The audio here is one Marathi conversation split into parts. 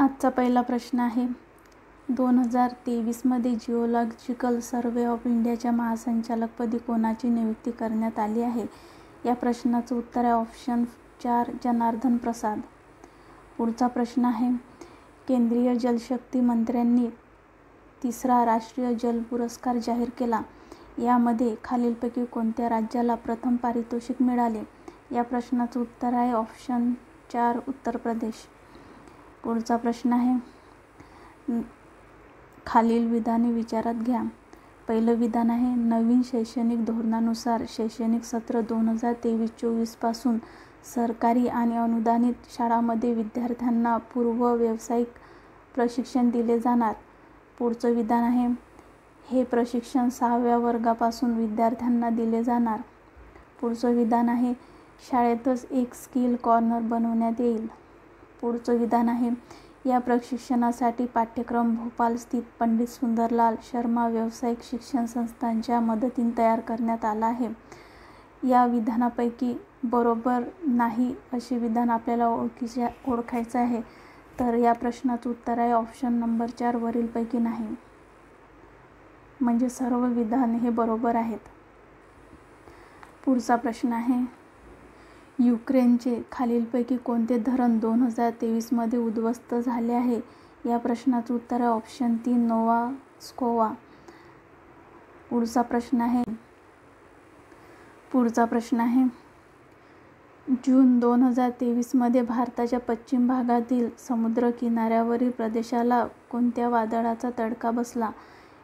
आजचा पहिला प्रश्न आहे, 2023मध्ये जिओलॉजिकल सर्व्हे ऑफ इंडियाच्या महासंचालकपदी कोणाची नियुक्ती करण्यात आली आहे? या प्रश्नाचं उत्तर आहे ऑप्शन 4 जनार्दन प्रसाद. पुढचा प्रश्न आहे, केंद्रीय जलशक्ती मंत्र्यांनी 3रा राष्ट्रीय जल पुरस्कार जाहीर केला. यामध्ये खालीलपैकी कोणत्या राज्याला प्रथम पारितोषिक मिळाले? या प्रश्नाचं उत्तर आहे ऑप्शन 4 उत्तर प्रदेश. पुढचा प्रश्न आहे, खालील विधाने विचारात घ्या. पहिलं विधान आहे, नवीन शैक्षणिक धोरणानुसार शैक्षणिक सत्र 2023-24 पासून सरकारी आणि अनुदानित शाळांमध्ये विद्यार्थ्यांना पूर्व व्यावसायिक प्रशिक्षण दिले जाणार. पुढचं विधान आहे, हे प्रशिक्षण 6व्या वर्गापासून विद्यार्थ्यांना दिले जाणार. पुढचं विधान आहे, शाळेतच एक स्किल कॉर्नर बनवण्यात येईल. पुढचं विधान आहे, या प्रशिक्षणासाठी पाठ्यक्रम भोपाळ स्थित पंडित सुंदरलाल शर्मा व्यावसायिक शिक्षण संस्थांच्या मदतीने तयार करण्यात आला आहे. या विधानापैकी बरोबर नाही असे विधान आपल्याला ओळखायचं आहे. तर या प्रश्नाचं उत्तर आहे ऑप्शन नंबर 4 वरीलपैकी नाही. म्हणजे सर्व विधान हे बरोबर आहेत. पुढचा प्रश्न आहे, युक्रेनचे खालीलपैकी कोणते धरण 2023मध्ये उद्ध्वस्त झाले आहे? या प्रश्नाचं उत्तर आहे ऑप्शन 3 नोव्हास्कोवा. पुढचा प्रश्न आहे, जून 2023मध्ये भारताच्या पश्चिम भागातील समुद्र किनाऱ्यावरील प्रदेशाला कोणत्या वादळाचा तडका बसला?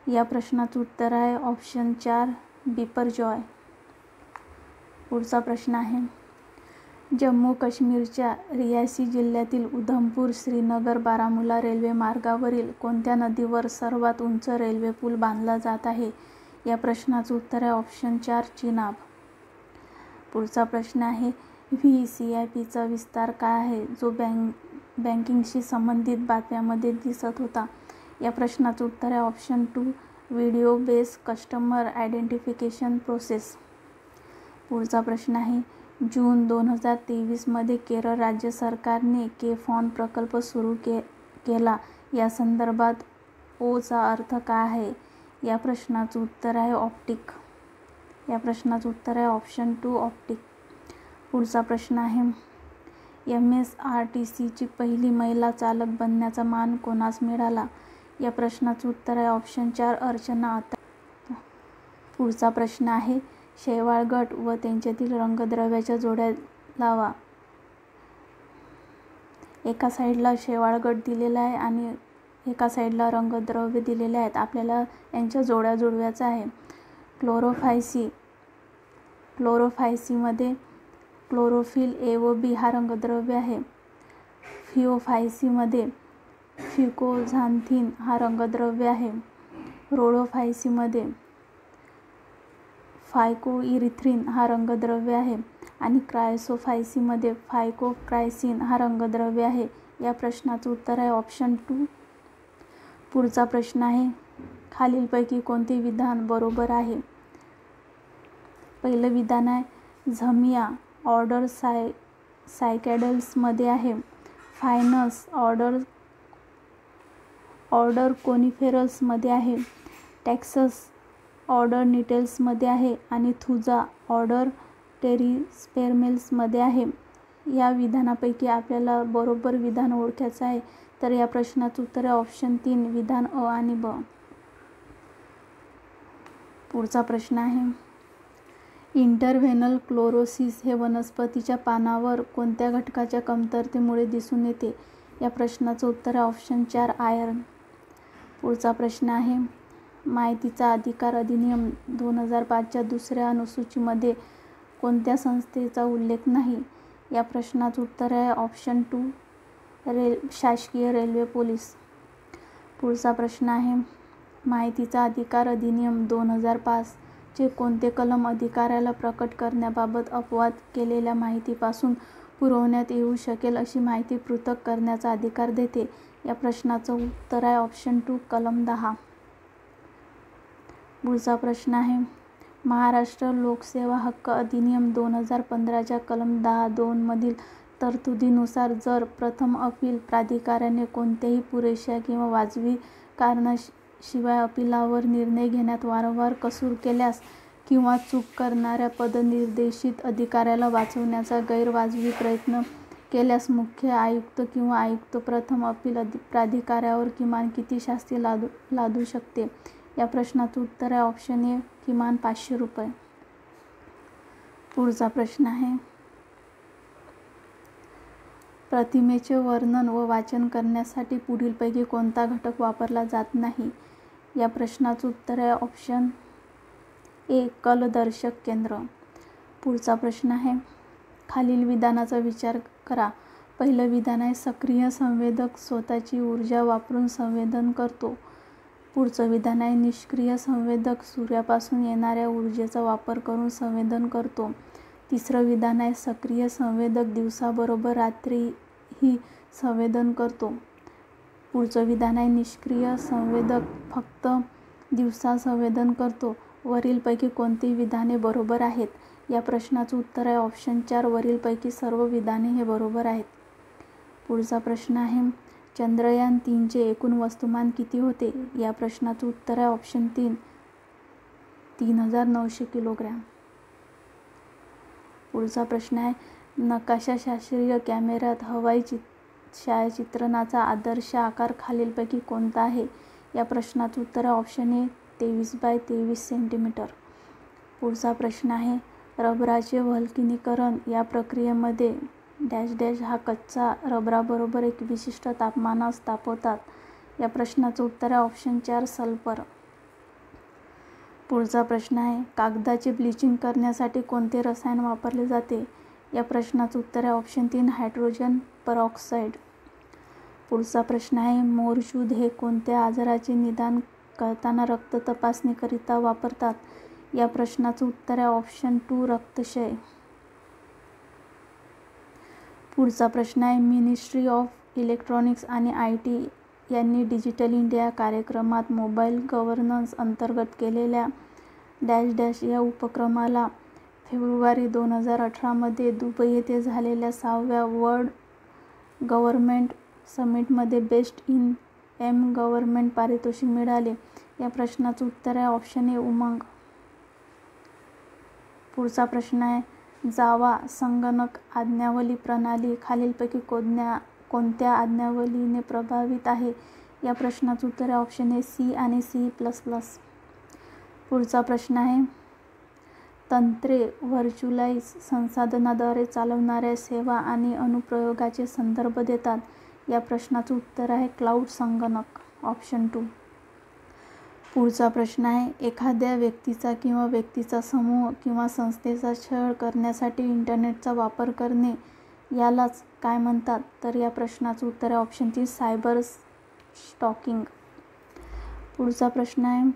या प्रश्नाचं उत्तर आहे ऑप्शन 4 बिपरजॉय. पुढचा प्रश्न आहे, जम्मू काश्मीरच्या रियासी जिल्ह्यातील उधमपूर श्रीनगर बारामुल्ला रेल्वे मार्गावरील कोणत्या नदीवर सर्वात उंच रेल्वे पूल बांधला जात आहे? या प्रश्नाचं उत्तर आहे ऑप्शन 4 चिनाब. पुढचा प्रश्न आहे, व्हीसीआयपीचा विस्तार काय आहे जो बँकिंगशी संबंधित बातम्यांमध्ये दिसत होता? या प्रश्नाचं उत्तर आहे option 2 video based customer identification process. पुढचा प्रश्न आहे, जून 2023मध्ये केरळ राज्य सरकारने के-फॉन प्रकल्प सुरू केला. या संदर्भात ओचा अर्थ काय आहे? या प्रश्नाचं उत्तर आहे ऑप्टिक. या प्रश्नाचं उत्तर आहे ऑप्शन 2 ऑप्टिक. पुढचा प्रश्न आहे, MSRTCची पहिली महिला चालक बनण्याचा मान कोणास मिळाला? या प्रश्नाचं उत्तर आहे ऑप्शन 4 अर्चना अत्रे. पुढचा प्रश्न आहे, शेवाळ गट व त्यांच्यातील रंगद्रव्याच्या जोड्या लावा. एका साईडला शेवाळ गट दिलेला आहे आणि एका साईडला रंगद्रव्य दिलेले आहेत. आपल्याला यांच्या जोड्या जुळवायच्या आहे. क्लोरोफायसीमध्ये क्लोरोफिल ए व बी हा रंगद्रव्य आहे. फिओफायसीमध्ये फिकोझान्थिन हा रंगद्रव्य आहे. रोडोफायसीमध्ये फायकोइरिथ्रिन हा रंगद्रव्य आहे आणि क्रायोसोफायसीमध्ये फायकोक्रायसिन हा रंगद्रव्य आहे. या प्रश्नाचं उत्तर आहे ऑप्शन 2. पुढचा प्रश्न आहे, खालीलपैकी कोणते विधान बरोबर आहे? पहिलं विधान आहे, झमिया ऑर्डर सायकॅडल्समध्ये आहे. फायनस ऑर्डर कोनिफेरसमध्ये आहे. टॅक्सस ऑर्डर निटेल्समध्ये आहे आणि थुजा ऑर्डर टेरिस्पेर्मेल्समध्ये आहे. या विधानापैकी आपल्याला बरोबर विधान ओळखायचं आहे. तर या प्रश्नाचं उत्तर आहे ऑप्शन 3 विधान अ आणि ब. पुढचा प्रश्न आहे, इंटरव्हेनल क्लोरोसिस हे वनस्पतीच्या पानावर कोणत्या घटकाच्या कमतरतेमुळे दिसून येते? या प्रश्नाचं उत्तर आहे ऑप्शन 4 आयर्न. पुढचा प्रश्न आहे, माहितीचा अधिकार अधिनियम 2005च्या 2ऱ्या अनुसूचीमध्ये कोणत्या संस्थेचा उल्लेख नाही? या प्रश्नाचं उत्तर आहे ऑप्शन 2 शासकीय रेल्वे पोलीस. पुढचा प्रश्न आहे, माहितीचा अधिकार अधिनियम 2005चे कोणते कलम अधिकाऱ्याला प्रकट करण्याबाबत अपवाद केलेल्या माहितीपासून पुरवण्यात येऊ शकेल अशी माहिती पृथक करण्याचा अधिकार देते? या प्रश्नाचं उत्तर आहे ऑप्शन 2 कलम 10. पुढचा प्रश्न आहे, महाराष्ट्र लोकसेवा हक्क अधिनियम 2015च्या कलम 10(2) मधील तरतुदीनुसार जर प्रथम अपील प्राधिकरणाने कोणत्याही पुरेशा किंवा वाजवी कारणाशिवाय अपीलावर निर्णय घेण्यात वारंवार कसूर केल्यास किंवा चूक करणाऱ्या पदनिर्देशित अधिकाऱ्याला वाचवण्याचा गैरवाजवी प्रयत्न केल्यास मुख्य आयुक्त किंवा आयुक्त प्रथम अपील प्राधिकरणावर किमान किती शास्ती लादू शकते? या प्रश्नाचं उत्तर आहे ऑप्शन ए, किमान 500 रुपये. पुढचा प्रश्न आहे, प्रतिमेचे वर्णन व वाचन करण्यासाठी पुढीलपैकी कोणता घटक वापरला जात नाही? या प्रश्नाचं उत्तर आहे ऑप्शन ए, कलदर्शक केंद्र. पुढचा प्रश्न आहे, खालील विधानाचा विचार करा. पहिलं विधान आहे, सक्रिय संवेदक स्वतःची ऊर्जा वापरून संवेदन करतो. पुढचं विधान आहे, निष्क्रिय संवेदक सूर्यापासून येणाऱ्या ऊर्जेचा वापर करून संवेदन करतो. तिसरं विधान आहे, सक्रिय संवेदक दिवसाबरोबर रात्रीही संवेदन करतो. पुढचं विधान आहे, निष्क्रिय संवेदक फक्त दिवसा संवेदन करतो. वरीलपैकी कोणती विधाने बरोबर आहेत? या प्रश्नाचं उत्तर आहे ऑप्शन 4, वरीलपैकी सर्व विधाने हे बरोबर आहेत. पुढचा प्रश्न आहे, चंद्रयान 3चे एकूण वस्तुमान किती होते? या प्रश्नाचं उत्तर आहे ऑप्शन 3, 3900 किलोग्रॅम. पुढचा प्रश्न आहे, नकाशाशास्त्रीय कॅमेऱ्यात हवाई छायाचित्रणाचा आदर्श आकार खालीलपैकी कोणता आहे? या प्रश्नाचं उत्तर आहे ऑप्शन ए, 23x23 सेंटीमीटर. पुढचा प्रश्न आहे, रबराचे व्हल्कनीकरण या प्रक्रियेमध्ये डॅश डॅश हा कच्चा रबराबरोबर एक विशिष्ट तापमानास तापवतात. या प्रश्नाचं उत्तर आहे ऑप्शन 4, सल्फर. पुढचा प्रश्न आहे, कागदाचे ब्लिचिंग करण्यासाठी कोणते रसायन वापरले जाते? या प्रश्नाचं उत्तर आहे ऑप्शन 3, हायड्रोजन परऑक्साईड. पुढचा प्रश्न आहे, मोरशूद हे कोणत्या आजाराचे निदान करताना रक्त तपासणीकरिता वापरतात? या प्रश्नाचं उत्तर आहे ऑप्शन 2, रक्तक्षय. पुढचा प्रश्न आहे, मिनिस्ट्री ऑफ इलेक्ट्रॉनिक्स आणि IT यांनी डिजिटल इंडिया कार्यक्रमात मोबाईल गव्हर्नन्स अंतर्गत केलेल्या डॅश डॅश या उपक्रमाला फेब्रुवारी 2018 मध्ये दुबई येथे झालेल्या 6व्या वर्ल्ड गव्हर्नमेंट समिटमध्ये बेस्ट इन गव्हर्नमेंट पारितोषिक मिळाले. या प्रश्नाचं उत्तर आहे ऑप्शन ए, उमंग. पुढचा प्रश्न आहे, जावा संगणक आज्ञावली प्रणाली खालीलपैकी कोणत्या आज्ञावलीने प्रभावित आहे? या प्रश्नाचं उत्तर आहे ऑप्शन ए, C आणि C++. पुढचा प्रश्न आहे, तंत्रे व्हर्च्युअलाइज संसाधनाद्वारे चालवणाऱ्या सेवा आणि अनुप्रयोगाचे संदर्भ देतात. या प्रश्नाचं उत्तर आहे क्लाउड संगणक, ऑप्शन 2. पुढचा प्रश्न आहे, एखाद्या व्यक्तीचा किंवा व्यक्तीचा समूह किंवा संस्थेचा छळ करण्यासाठी इंटरनेटचा वापर करणे यालाच काय म्हणतात? तर या प्रश्नाचं उत्तर आहे ऑप्शन 3, सायबर स्टॉकिंग. पुढचा प्रश्न आहे,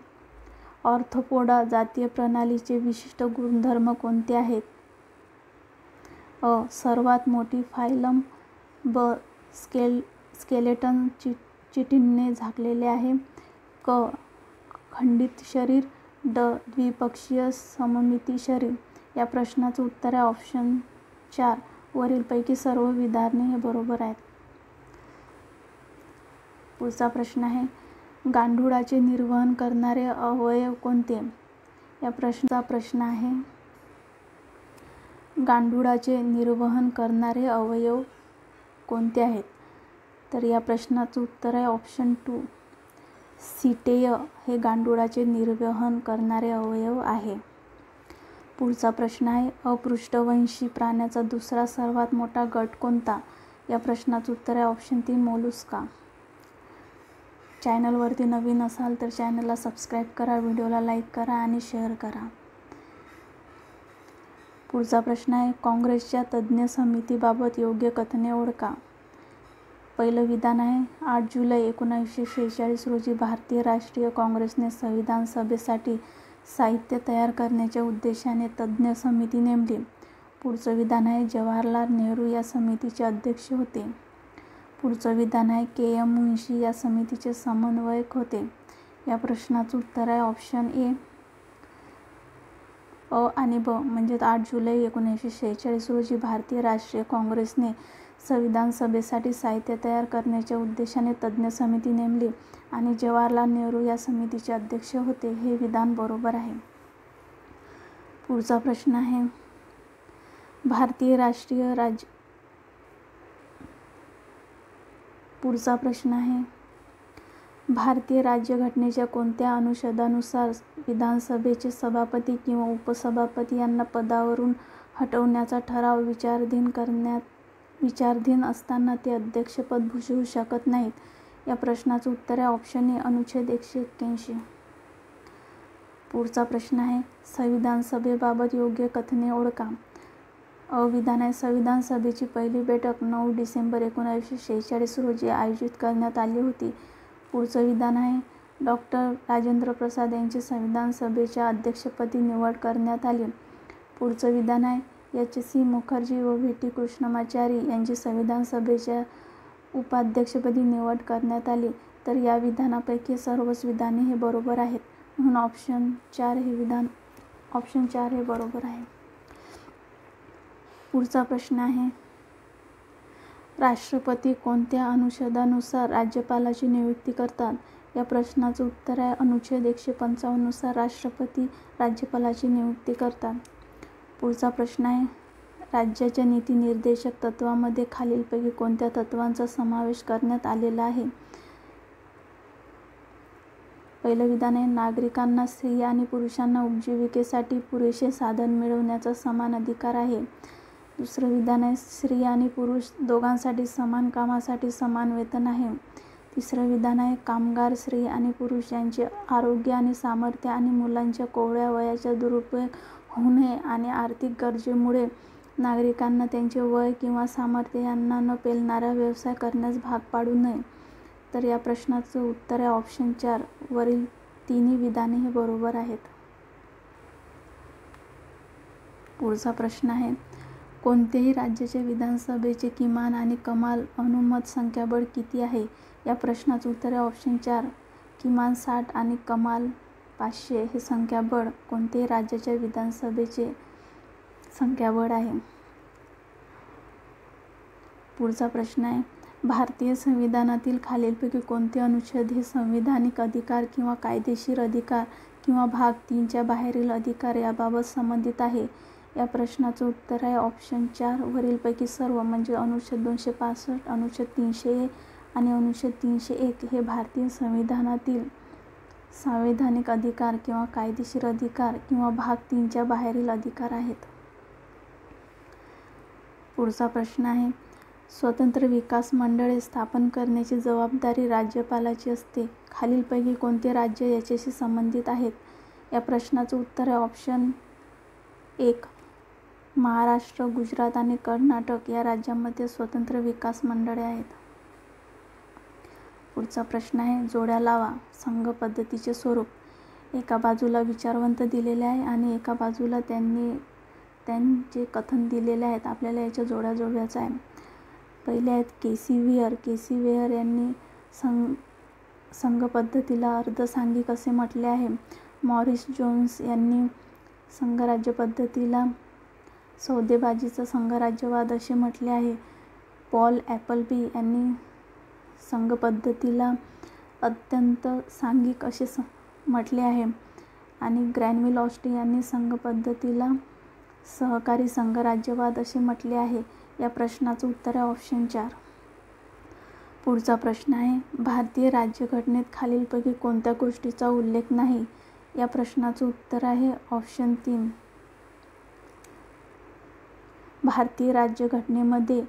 ऑर्थोपोडा जातीय प्रणालीचे विशिष्ट गुणधर्म कोणते आहेत? अ, सर्वात मोठी फायलम. ब, स्केलेटन चिटीनने झाकलेले आहे. क, खंडित शरीर. ड, द्विपक्षीय सममिती शरीर. या प्रश्नाचं उत्तर आहे ऑप्शन 4, वरीलपैकी सर्व विधाने हे बरोबर आहेत. पुढचा प्रश्न आहे, गांडुळाचे निर्वहन करणारे अवयव कोणते? या प्रश्नाचा प्रश्न आहे, गांडुळाचे निर्वहन करणारे अवयव कोणते आहेत? तर या प्रश्नाचं उत्तर आहे ऑप्शन 2, सिटेय हे गांडुळाचे निर्वहन करणारे अवयव आहे. पुढचा प्रश्न आहे, अपृष्ठवंशी प्राण्याचा दुसरा सर्वात मोठा गट कोणता? या प्रश्नाचं उत्तर आहे ऑप्शन 3, मोलुस्का. चॅनलवरती नवीन असाल तर चॅनलला सबस्क्राईब करा, व्हिडिओला लाईक करा आणि शेअर करा. पुढचा प्रश्न आहे, काँग्रेसच्या तज्ज्ञ समितीबाबत योग्य कथने ओळखा. पहिलं विधान आहे, 8 जुलै 1946 रोजी भारतीय राष्ट्रीय काँग्रेसने संविधान सभेसाठी साहित्य तयार करण्याच्या उद्देशाने तज्ज्ञ समिती नेमली. पुढचं विधान आहे, जवाहरलाल नेहरू या समितीचे अध्यक्ष होते. पुढचं विधान आहे, KM मुन्शी या समितीचे समन्वयक होते. या प्रश्नाचं उत्तर आहे ऑप्शन ए, अ आणि ब. म्हणजे 8 जुलै 1946 रोजी भारतीय राष्ट्रीय काँग्रेसने संविधान सभेसाठी साहित्य तयार करण्याच्या उद्देशाने तज्ज्ञ समिती नेमली आणि जवाहरलाल नेहरू या समितीचे अध्यक्ष होते. हे विधान बरोबर आहे. पुढचा प्रश्न आहे, भारतीय राज्यघटनेच्या कोणत्या अनुच्छेदानुसार विधानसभेचे सभापती किंवा उपसभापती यांना पदावरून हटवण्याचा ठराव विचाराधीन असताना ते अध्यक्षपद भूषवू शकत नाहीत? या प्रश्नाचं उत्तर आहे ऑप्शन ए, अनुच्छेद 181. पुढचा प्रश्न आहे, संविधान सभेबाबत योग्य कथने ओळखा. अ विधान आहे, संविधान सभेची पहिली बैठक 9 डिसेंबर 1946 रोजी आयोजित करण्यात आली होती. पुढचं विधान आहे, डॉ. राजेंद्र प्रसाद यांची संविधान सभेच्या अध्यक्षपदी निवड करण्यात आली. पुढचं विधान आहे, एच.सी. मुखर्जी व व्ही.टी. कृष्णमाचारी यांची संविधान सभेच्या उपाध्यक्षपदी निवड करण्यात आली. तर या विधानापैकी सर्वच विधाने हे बरोबर आहेत, म्हणून ऑप्शन 4 हे बरोबर आहे. पुढचा प्रश्न आहे, राष्ट्रपती कोणत्या अनुच्छेदानुसार राज्यपालाची नियुक्ती करतात? या प्रश्नाचं उत्तर आहे अनुच्छेद 155 नुसार राष्ट्रपती राज्यपालाची नियुक्ती करतात. पुढचा प्रश्न आहे, राज्याच्या नीती निर्देशक तत्त्वामध्ये खालीलपैकी कोणत्या तत्त्वांचा समावेश करण्यात आलेला आहे? पहिलं विधान आहे, नागरिकांना स्त्री आणि पुरुषांना उपजीविकेसाठी पुरेसे साधन मिळवण्याचा समान अधिकार आहे. दुसरं विधान आहे, स्त्री आणि पुरुष दोघांसाठी समान कामासाठी समान वेतन आहे. तिसरं विधान आहे, कामगार स्त्री आणि पुरुष यांचे आरोग्य आणि सामर्थ्य आणि मुलांच्या कोवळ्या वयाचा दुरुपयोग होऊ नये आणि आर्थिक गरजेमुळे नागरिकांना त्यांचे वय किंवा सामर्थ्य यांना न पेलणारा व्यवसाय करण्यास भाग पाडू नये. तर या प्रश्नाचं उत्तर आहे ऑप्शन 4. वरील तिन्ही विधाने हे बरोबर आहेत. पुढचा प्रश्न आहे, कोणत्याही राज्याच्या विधानसभेचे किमान आणि कमाल अनुमत संख्याबळ किती आहे? या प्रश्नाचं उत्तर आहे ऑप्शन 4. किमान 60 आणि कमाल 500 हे संख्याबळ कोणत्याही राज्याच्या विधानसभेचे संख्याबळ आहे. पुढचा प्रश्न आहे, भारतीय संविधानातील खालीलपैकी कोणते अनुच्छेद हे संविधानिक अधिकार किंवा कायदेशीर अधिकार किंवा भाग 3 च्या बाहेरील अधिकार याबाबत संबंधित आहे? या प्रश्नाचं उत्तर आहे ऑप्शन 4. वरीलपैकी सर्व, म्हणजे अनुच्छेद 265, अनुच्छेद 300 आणि अनुच्छेद 301 हे भारतीय संविधानातील संवैधानिक अधिकार किंवा कायदेशीर अधिकार किंवा भाग 3 च्या बाहेरील अधिकार आहेत. पुढचा प्रश्न आहे, स्वतंत्र विकास मंडळे स्थापन करण्याची जबाबदारी राज्यपालाची असते. खालीलपैकी कोणते राज्य याच्याशी संबंधित आहेत? या प्रश्नाचं उत्तर आहे ऑप्शन 1. महाराष्ट्र, गुजरात आणि कर्नाटक या राज्यांमध्ये स्वतंत्र विकास मंडळे आहेत. पुढचा प्रश्न आहे, जोड्या लावा. संघ पद्धतीचे स्वरूप. एका बाजूला विचारवंत दिलेले आहे आणि एका बाजूला त्यांचे कथन दिलेले आहेत. आपल्याला याच्या जोड्या जोडव्याचा आहे. पहिले आहेत के.सी. वेयर. के.सी. वेयर यांनी संघ पद्धतीला अर्धसांघिक असे म्हटले आहे. मॉरिस जोन्स यांनी संघराज्य पद्धतीला सौदेबाजीचा संघराज्यवाद असे म्हटले आहे. पॉल ॲपलबी यांनी संघ पद्धतीला अत्यंत सांघिक असे म्हटले आहे आणि ग्रॅनविल ऑस्टी यांनी संघ पद्धतीला सहकारी संघराज्यवाद असे म्हटले आहे. या प्रश्नाचं उत्तर आहे ऑप्शन 4. पुढचा प्रश्न आहे, भारतीय राज्यघटनेत खालीलपैकी कोणत्या गोष्टीचा उल्लेख नाही? या प्रश्नाचं उत्तर आहे ऑप्शन 3. भारतीय राज्यघटनेमध्ये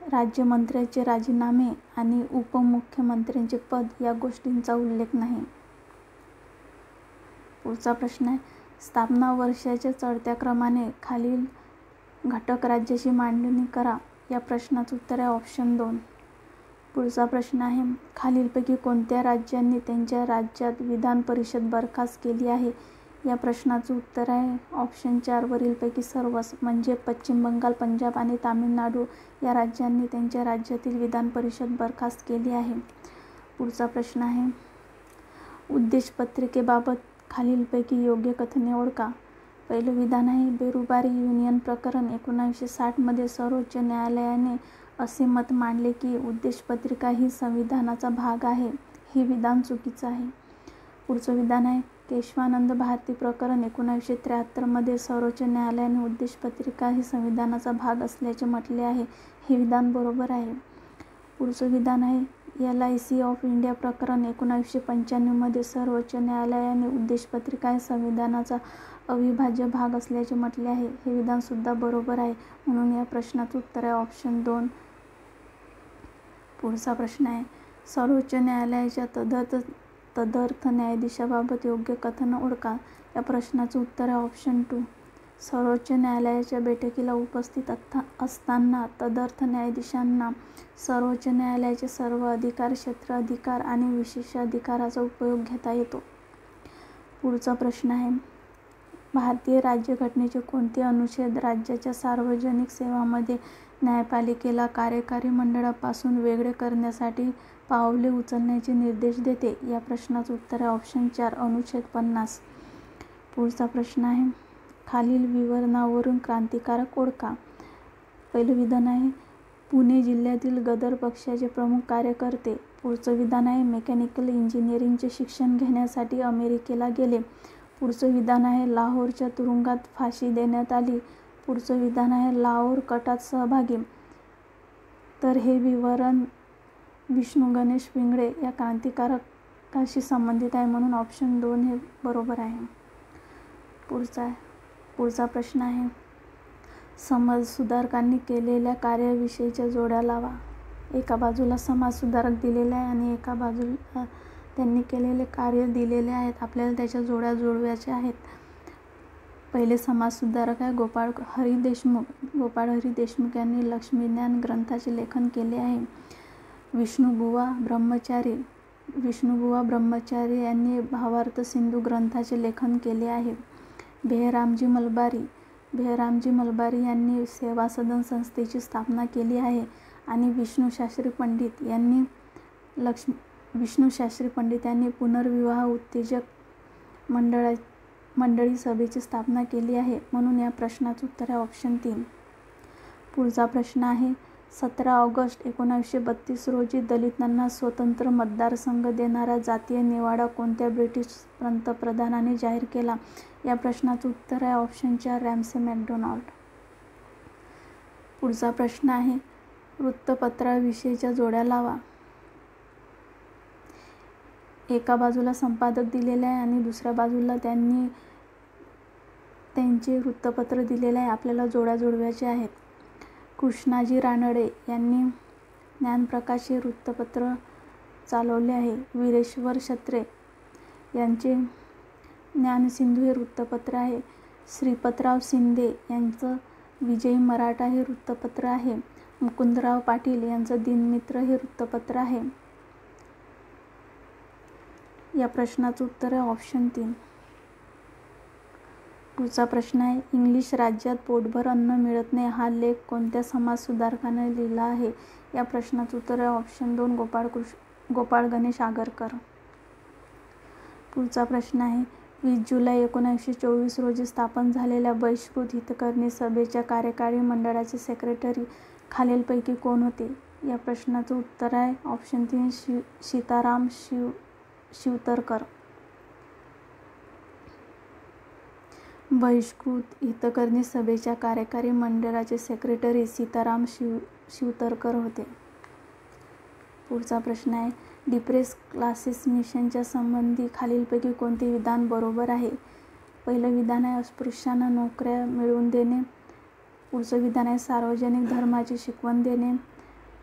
राज्यमंत्र्यांचे राजीनामे आणि उपमुख्यमंत्र्यांचे पद या गोष्टींचा उल्लेख नाही. पुढचा प्रश्न आहे, स्थापना वर्षाच्या चढत्या क्रमाने खालील घटक राज्याची मांडणी करा. या प्रश्नाचं उत्तर आहे ऑप्शन 2. पुढचा प्रश्न आहे, खालीलपैकी कोणत्या राज्यांनी त्यांच्या राज्यात विधान परिषद बरखास्त केली आहे? या प्रश्नाचं उत्तर आहे ऑप्शन 4. वरीलपैकी सर्वच, म्हणजे पश्चिम बंगाल, पंजाब आणि तामिळनाडू या राज्यांनी त्यांच्या राज्यातील विधान परिषद बरखास्त केली आहे. पुढचा प्रश्न आहे, उद्देशपत्रिकेबाबत खालीलपैकी योग्य कथने ओळखा. पहिलं विधान आहे, बेरुबारी युनियन प्रकरण 1960 मध्ये सर्वोच्च न्यायालयाने असे मत मांडले की उद्देशपत्रिका ही संविधानाचा भाग आहे. हे विधान चुकीचं आहे. पुढचं विधान आहे केशवानंद भारती प्रकरण 1973 मध्ये सर्वोच्च न्यायालयाने उद्देशपत्रिका ही संविधानाचा भाग असल्याचे म्हटले आहे. हे विधान बरोबर आहे. पुढचं विधान आहे LIC ऑफ इंडिया प्रकरण 1995 मध्ये सर्वोच्च न्यायालयाने उद्देशपत्रिका ही संविधानाचा अविभाज्य भाग असल्याचे म्हटले आहे. हे विधान सुद्धा बरोबर आहे. म्हणून या प्रश्नाचं उत्तर आहे ऑप्शन 2. पुढचा प्रश्न आहे सर्वोच्च न्यायालयाच्या तदर्थ न्यायाधीशाबाबत योग्य कथन ओळखा. या प्रश्नाचं उत्तर आहे ऑप्शन 2. सर्वोच्च न्यायालयाच्या बैठकीला उपस्थित असताना तदर्थ न्यायाधीशांना सर्वोच्च न्यायालयाचे सर्व अधिकार, क्षेत्र अधिकार आणि विशेष अधिकाराचा उपयोग घेता येतो. पुढचा प्रश्न आहे भारतीय राज्यघटनेचे कोणते अनुच्छेद राज्याच्या सार्वजनिक सेवांमध्ये न्यायपालिकेला कार्यकारी मंडळापासून वेगळे करण्यासाठी पावले उचलण्याचे निर्देश देते? या प्रश्नाचं उत्तर आहे ऑप्शन 4 अनुच्छेद 50. पुढचा प्रश्न आहे खालील विवरणावरून क्रांतिकारक ओळखा. पहिलं विधान आहे पुणे जिल्ह्यातील गदर पक्षाचे प्रमुख कार्यकर्ते. पुढचं विधान आहे मेकॅनिकल इंजिनिअरिंगचे शिक्षण घेण्यासाठी अमेरिकेला गेले. पुढचं विधान आहे लाहोरच्या तुरुंगात फाशी देण्यात आली. पुढचं विधान आहे लाहोर कटात सहभागी. तर हे विवरण विष्णू गणेश पिंगळे या क्रांतिकारकाशी संबंधित आहे. म्हणून ऑप्शन 2 हे बरोबर आहे. पुढचा प्रश्न आहे समाजसुधारकांनी केलेल्या कार्याविषयीच्या जोड्या लावा. एका बाजूला समाजसुधारक दिलेले आहे आणि एका बाजूला त्यांनी केलेले कार्य दिलेले आहेत. आपल्याला त्याच्या जोड्या जुळवायच्या आहेत. पहिले समाजसुधारक आहे गोपाळ हरी देशमुख यांनी लक्ष्मीज्ञान ग्रंथाचे लेखन केले आहे. विष्णुबुवा ब्रह्मचारी यांनी भावार्थ सिंधू ग्रंथाचे लेखन केले आहे. बेहरामजी मलबारी यांनी सेवा सदन संस्थेची स्थापना केली आहे. आणि विष्णू शास्त्री पंडित यांनी पुनर्विवाह उत्तेजक मंडळी सभेची स्थापना केली आहे. म्हणून या प्रश्नाचं उत्तर आहे ऑप्शन 3. पुढचा प्रश्न आहे 17 ऑगस्ट 1932 रोजी दलितांना स्वतंत्र मतदारसंघ देणारा जातीय निवाडा कोणत्या ब्रिटिश पंतप्रधानाने जाहीर केला? या प्रश्नाचं उत्तर आहे ऑप्शन 4 रॅमसे मॅकडोनाल्ड. पुढचा प्रश्न आहे वृत्तपत्राविषयीच्या जोड्या लावा. एका बाजूला संपादक दिलेले आहे आणि दुसऱ्या बाजूला त्यांचे वृत्तपत्र दिलेले आहे. आपल्याला जोड्या जुळवायच्या आहेत. कृष्णाजी रानडे यांनी ज्ञानप्रकाश हे वृत्तपत्र चालवले आहे. वीरेश्वर छत्रे यांचे ज्ञानसिंधू हे वृत्तपत्र आहे. श्रीपतराव शिंदे यांचं विजयी मराठा हे वृत्तपत्र आहे. मुकुंदराव पाटील यांचं दिनमित्र हे वृत्तपत्र आहे. या प्रश्नाचं उत्तर आहे ऑप्शन 3. पुढचा प्रश्न आहे इंग्लिश राज्यात पोटभर अन्न मिळत नाही हा लेख कोणत्या समाजसुधारकाने लिहिला आहे? या प्रश्नाचं उत्तर आहे ऑप्शन 2 गोपाळ गणेश आगरकर. पुढचा प्रश्न आहे 20 जुलै 1924 रोजी स्थापन झालेल्या बहिष्कृत हितकरणी सभेच्या कार्यकारी मंडळाचे सेक्रेटरी खालीलपैकी कोण होते? या प्रश्नाचं उत्तर आहे ऑप्शन 3 सीताराम शिवतरकर. बहिष्कृत हितकरणी सभेच्या कार्यकारी मंडळाचे सेक्रेटरी सीताराम शिवतरकर होते. पुढचा प्रश्न आहे डिप्रेस क्लासेस मिशनच्या संबंधी खालीलपैकी कोणते विधान बरोबर आहे? पहिलं विधान आहे अस्पृश्यांना नोकऱ्या मिळवून देणे. पुढचं विधान आहे सार्वजनिक धर्माची शिकवण देणे.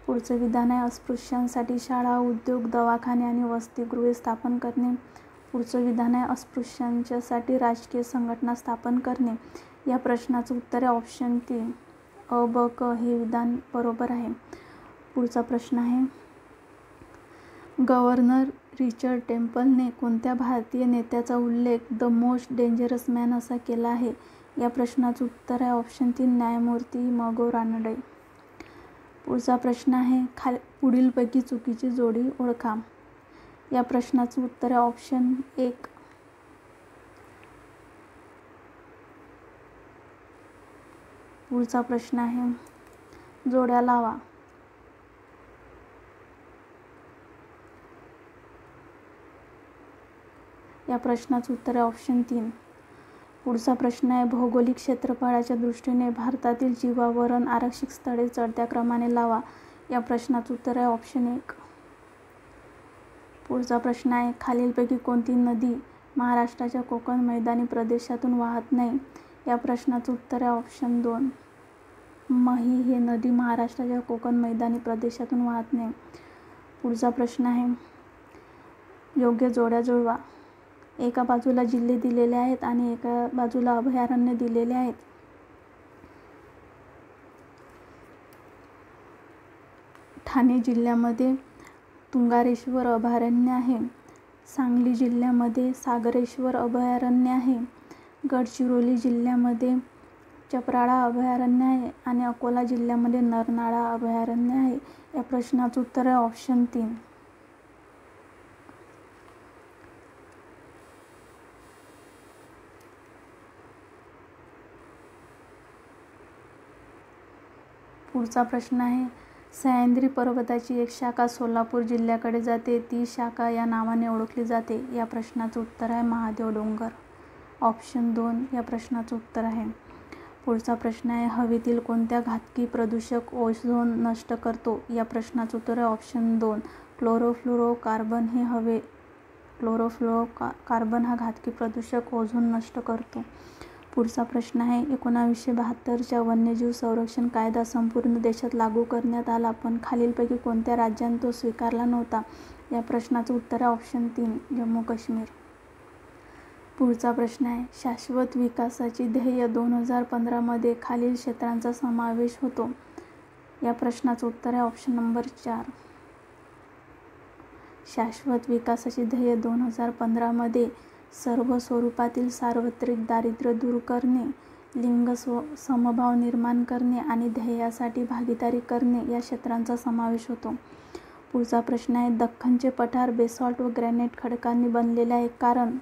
पुढचं विधान आहे अस्पृश्यांसाठी शाळा, उद्योग, दवाखाने आणि वसतिगृहे स्थापन करणे. पुढचं विधान आहे अस्पृश्यांच्यासाठी राजकीय संघटना स्थापन करणे. या प्रश्नाचं उत्तर आहे ऑप्शन 3 अ, ब, क हे विधान बरोबर आहे. पुढचा प्रश्न आहे गव्हर्नर रिचर्ड टेम्पलने कोणत्या भारतीय नेत्याचा उल्लेख द मोस्ट डेंजरस मॅन असा केला आहे? या प्रश्नाचं उत्तर आहे ऑप्शन 3 न्यायमूर्ती म.गो. रानडे. पुढचा प्रश्न आहे पुढीलपैकी चुकीची जोडी ओळखा. या प्रश्नाचं उत्तर आहे ऑप्शन 1. पुढचा प्रश्न आहे जोड्या लावा. या प्रश्नाचं उत्तर आहे ऑप्शन 3. पुढचा प्रश्न आहे भौगोलिक क्षेत्रफळाच्या दृष्टीने भारतातील जीवावरण आरक्षित स्थळे चढत्या क्रमाने लावा. या प्रश्नाचं उत्तर आहे ऑप्शन 1. पुढचा प्रश्न आहे खालीलपैकी कोणती नदी महाराष्ट्राच्या कोकण मैदानी प्रदेशातून वाहत नाही. या प्रश्नाचं उत्तर आहे ऑप्शन 2. मही ही नदी महाराष्ट्राच्या कोकण मैदानी प्रदेशातून वाहत नाही. पुढचा प्रश्न आहे योग्य जोड्या जुळवा. एका बाजूला जिल्हे दिलेले आहेत आणि एका बाजूला अभयारण्य दिलेले आहेत. ठाणे जिल्ह्यामध्ये तुंगारेश्वर अभयारण्य आहे. सांगली जिल्ह्यामध्ये सागरेश्वर अभयारण्य आहे. गडचिरोली जिल्ह्यामध्ये चपराळा अभयारण्य आहे आणि अकोला जिल्ह्यामध्ये नरनाळा अभयारण्य आहे. या प्रश्नाचं उत्तर आहे ऑप्शन 3. पुढचा प्रश्न आहे सह्याद्री पर्वताची एक शाखा सोलापूर जिल्ह्याकडे जाते. ती शाखा या नावाने ओळखली जाते. या प्रश्नाचं उत्तर आहे महादेव डोंगर. ऑप्शन 2 या प्रश्नाचं उत्तर आहे. पुढचा प्रश्न आहे हवेतील कोणत्या घातकी प्रदूषक ओझोन नष्ट करतो. या प्रश्नाचं उत्तर आहे ऑप्शन 2 क्लोरोफ्लोरोकार्बन. क्लोरोफ्लोरोकार्बन हा घातकी प्रदूषक ओझोन नष्ट करतो. पुढचा प्रश्न आहे 1972च्या वन्यजीव संरक्षण कायदा संपूर्ण देशात लागू करण्यात आला पण खालीलपैकी कोणत्या राज्याने तो स्वीकारला नव्हता. या प्रश्नाचं उत्तर आहे ऑप्शन 3 जम्मू काश्मीर. पुढचा प्रश्न आहे शाश्वत विकासाची ध्येय 2015 मध्ये खालील क्षेत्रांचा समावेश होतो. या प्रश्नाचं उत्तर आहे ऑप्शन नंबर 4. शाश्वत विकासाची ध्येय 2015 मध्ये सर्व स्वरूपातील सार्वत्रिक दारिद्र्य दूर करणे, लिंग समभाव निर्माण करणे आणि ध्येयासाठी भागीदारी करणे या क्षेत्रांचा समावेश होतो. पुढचा प्रश्न आहे दख्खनचे पठार बेसॉल्ट व ग्रॅनाइट खडकांनी बनलेले आहे कारण.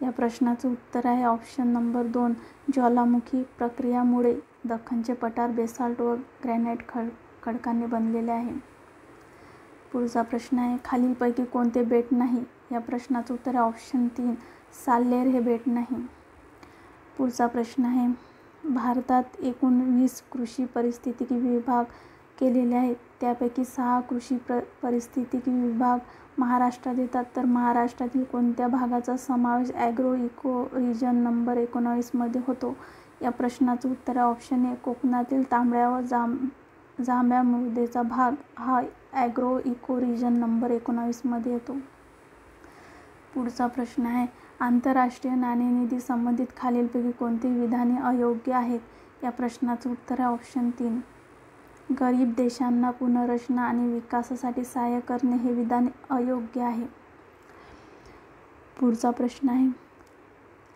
या प्रश्नाचं उत्तर आहे ऑप्शन नंबर 2 ज्वालामुखी प्रक्रियामुळे दख्खनचे पठार बेसॉल्ट व ग्रॅनाइट खडकांनी बनलेले आहे. पुढचा प्रश्न आहे खालीलपैकी कोणते बेट नाही. या प्रश्नाचं उत्तर आहे ऑप्शन 3 साल्लेर हे बेट नाही. पुढचा प्रश्न आहे भारतात एकूण 20 कृषी पारिस्थितिकी विभाग केलेले आहेत. त्यापैकी 6 कृषी पारिस्थितिकी विभाग महाराष्ट्रात येतात तर महाराष्ट्रातील कोणत्या भागाचा समावेश ॲग्रो इको रिजन नंबर 19 मध्ये होतो. या प्रश्नाचं उत्तर आहे ऑप्शन 1 कोकणातील तांबड्या व जांभ्या मृदेचा भाग हा ॲग्रो इको रिजन नंबर 19 मध्ये येतो. पुढचा प्रश्न आहे आंतरराष्ट्रीय नाणेनिधी संबंधित खालीलपैकी कोणती विधाने अयोग्य आहेत. या प्रश्नाचं उत्तर आहे ऑप्शन 3 गरीब देशांना पुनर्रचना आणि विकासासाठी सहाय्य करणे हे विधान अयोग्य आहे. पुढचा प्रश्न आहे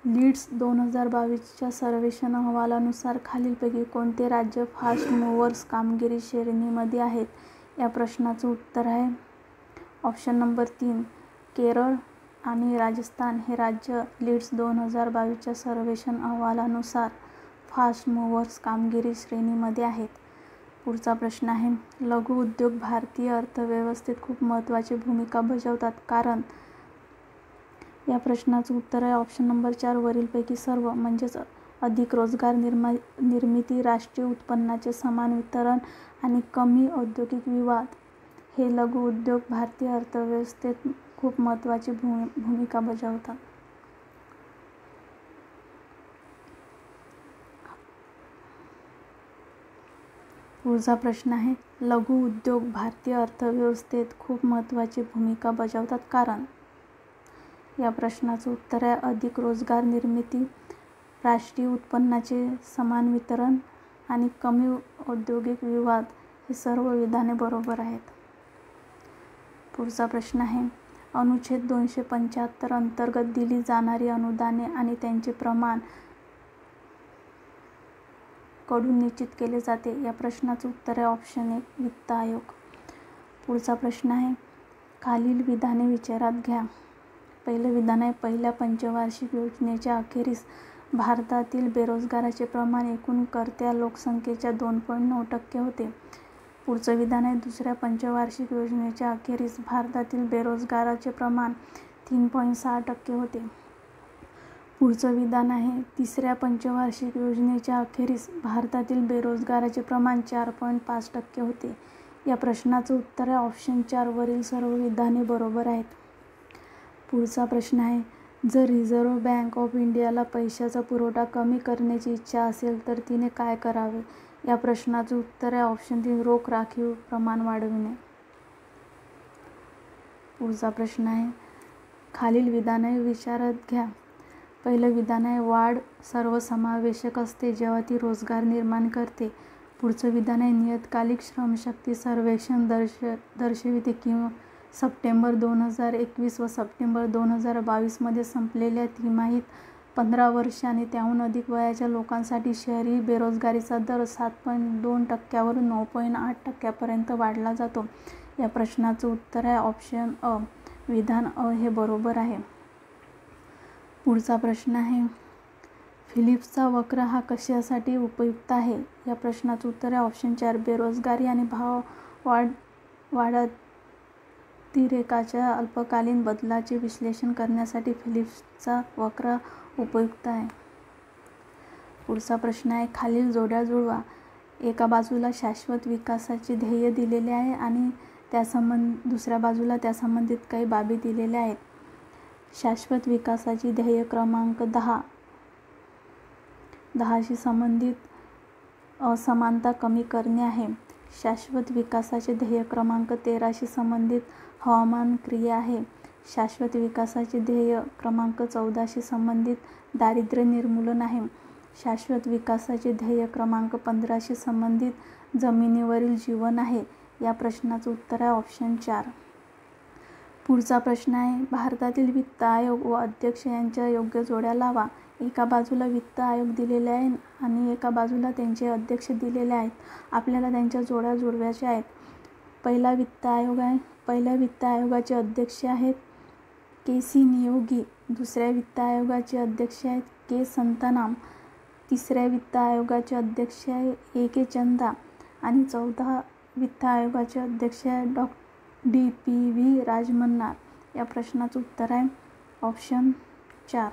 लीड्स 2022च्या सर्वेक्षण अहवालानुसार खालीलपैकी कोणते राज्य फास्ट मूव्हर्स कामगिरी श्रेणीमध्ये आहेत. या प्रश्नाचं उत्तर आहे ऑप्शन नंबर 3 केरळ आणि राजस्थान हे राज्य लीड्स 2022च्या सर्वेक्षण अहवालानुसार फास्ट मूव्हर्स कामगिरी श्रेणीमध्ये आहेत. पुढचा प्रश्न आहे लघु उद्योग भारतीय अर्थव्यवस्थेत खूप महत्त्वाची भूमिका बजावतात कारण. या प्रश्नाचं उत्तर आहे ऑप्शन नंबर 4 वरीलपैकी सर्व म्हणजेच अधिक रोजगार निर्मिती, राष्ट्रीय उत्पन्नाचे समान वितरण आणि कमी औद्योगिक विवाद हे लघु उद्योग भारतीय अर्थव्यवस्थेत खूप महत्त्वाची भूमिका बजावतात. पुढचा प्रश्न आहे लघु उद्योग भारतीय अर्थव्यवस्थेत खूप महत्त्वाची भूमिका बजावतात कारण. या प्रश्नाचं उत्तर आहे अधिक रोजगार निर्मिती, राष्ट्रीय उत्पन्नाचे समान वितरण आणि कमी औद्योगिक विवाद हे सर्व विधाने बरोबर आहेत. पुढचा प्रश्न आहे अनुच्छेद 275 अंतर्गत दिली जाणारी अनुदाने आणि त्यांचे प्रमाण कडून निश्चित केले जाते. या प्रश्नाचं उत्तर आहे ऑप्शन 1 वित्त आयोग. पुढचा प्रश्न आहे खालील विधाने विचारात घ्या. पहिलं विधान आहे पहिल्या पंचवार्षिक योजनेच्या अखेरीस भारतातील बेरोजगाराचे प्रमाण एकूण कर्त्या लोकसंख्येच्या 2.9% होते. पुढचं विधान आहे दुसऱ्या पंचवार्षिक योजनेच्या अखेरीस भारतातील बेरोजगाराचे प्रमाण 3.6% होते. पुढचं विधान आहे, तिसऱ्या पंचवार्षिक योजनेच्या अखेरीस भारतातील बेरोजगाराचे प्रमाण 4.5% होते. या प्रश्नाचं उत्तर आहे ऑप्शन 4. वरील सर्व विधाने बरोबर आहेत. पुढचा प्रश्न आहे, जर रिझर्व्ह बँक ऑफ इंडियाला पैशाचा पुरवठा कमी करण्याची इच्छा असेल तर तिने काय करावे? या प्रश्नाचं उत्तर आहे ऑप्शन 3. रोख राखीव प्रमाण वाढविणे. पुढचा प्रश्न आहे, खालील विधाने विचारात घ्या. पहिलं विधान आहे, वाढ सर्वसमावेशक असते जेव्हा ती रोजगार निर्माण करते. पुढचं विधान आहे, नियतकालिक श्रमशक्ती सर्वेक्षण दर्शविते की सप्टेंबर 2021 व सप्टेंबर 2022 मध्ये संपलेल्या तिमाहीत 15 वर्षे आणि त्याहून अधिक वयाच्या लोकांसाठी शहरी बेरोजगारीचा दर 7.2% वरून 9.8% पर्यंत वाढला जातो. या प्रश्नाचं उत्तर आहे ऑप्शन अ. विधान अ हे बरोबर आहे. पुढचा प्रश्न आहे, फिलिप्सचा वक्र हा कशासाठी उपयुक्त आहे? या प्रश्नाचं उत्तर आहे ऑप्शन 4. बेरोजगारी आणि भाव वाढातिरेकाच्या अल्पकालीन बदलाचे विश्लेषण करण्यासाठी फिलिप्सचा वक्र उपयुक्त आहे. पुढचा प्रश्न आहे, खालील जोड्या जुळवा. एका बाजूला शाश्वत विकासाचे ध्येय दिलेले आहे आणि दुसऱ्या बाजूला त्यासंबंधित काही बाबी दिलेल्या आहेत. शाश्वत विकासाची ध्येय क्रमांक 10 शी संबंधित असमानता कमी करणे आहे. शाश्वत विकासाचे ध्येय क्रमांक 13 शी संबंधित हवामान क्रिया आहे. शाश्वत विकासाचे ध्येय क्रमांक 14 शी संबंधित दारिद्र्य निर्मूलन आहे. शाश्वत विकासाचे ध्येय क्रमांक 15 शी संबंधित जमिनीवरील जीवन आहे. या प्रश्नाचं उत्तर आहे ऑप्शन 4. पुढचा प्रश्न आहे, भारतातील वित्त आयोग व अध्यक्ष यांच्या योग्य जोड्या लावा. एका बाजूला वित्त आयोग दिलेले आहे आणि एका बाजूला त्यांचे अध्यक्ष दिलेले आहेत. आपल्याला त्यांच्या जोड्या जुळवायच्या आहेत. पहिला वित्त आयोग आहे. पहिल्या वित्त आयोगाचे अध्यक्ष आहेत के.सी. नियोगी. दुसऱ्या वित्त आयोगाचे अध्यक्ष आहेत के. संतानाम. तिसऱ्या वित्त आयोगाचे अध्यक्ष आहे ए.के. चंदा आणि चौथा वित्त आयोगाचे अध्यक्ष आहे डी.पी.व्ही. राजमन्ना. या प्रश्नाचं उत्तर आहे ऑप्शन 4.